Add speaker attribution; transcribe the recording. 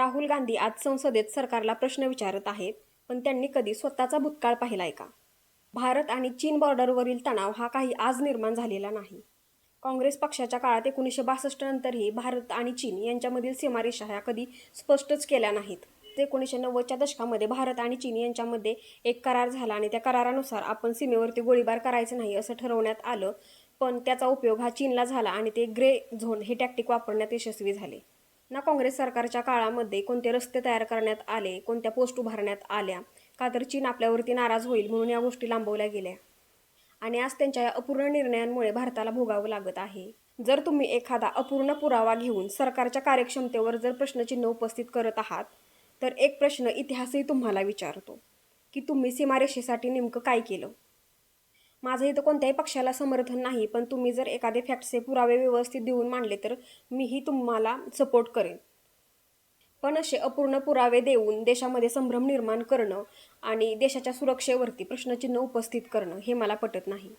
Speaker 1: राहुल गांधी आज संसदेत सरकारला प्रश्न विचारत आहेत, पण त्यांनी कधी स्वतःचा भूतकाळ पाहिलाय का? भारत आणि चीन बॉर्डरवरील तणाव हा काही आज निर्माण झालेला नाही. काँग्रेस पक्षाच्या काळात 1962 नंतरही भारत आणि चीन यांच्यामधील सीमारेषा ह्या कधी स्पष्टच केल्या नाहीत. 1990च्या दशकामध्ये भारत आणि चीन यांच्यामध्ये एक करार झाला आणि त्या करारानुसार आपण सीमेवरती गोळीबार करायचं नाही असं ठरवण्यात आलं, पण त्याचा उपयोग हा चीनला झाला आणि ते ग्रे झोन हे टॅक्टिक वापरण्यात यशस्वी झाले. ना काँग्रेस सरकारच्या काळामध्ये कोणते रस्ते तयार करण्यात आले, कोणत्या पोस्ट उभारण्यात आल्या, का तर चीन आपल्यावरती नाराज होईल म्हणून या गोष्टी लांबवल्या गेल्या. आणि आज त्यांच्या या अपूर्ण निर्णयांमुळे भारताला भोगावं लागत आहे. जर तुम्ही एखादा अपूर्ण पुरावा घेऊन सरकारच्या कार्यक्षमतेवर जर प्रश्नचिन्ह उपस्थित करत आहात, तर एक प्रश्न इतिहासही तुम्हाला विचारतो, की तुम्ही सीमारेषेसाठी नेमकं काय केलं? माझं इथं कोणत्याही पक्षाला समर्थन नाही, पण तुम्ही जर एखादे फॅक्ट्सचे पुरावे व्यवस्थित देऊन मांडले तर मीही तुम्हाला सपोर्ट करेन. पण असे अपूर्ण पुरावे देऊन देशामध्ये संभ्रम निर्माण करणं आणि देशाच्या सुरक्षेवरती प्रश्नचिन्ह उपस्थित करणं हे मला पटत नाही.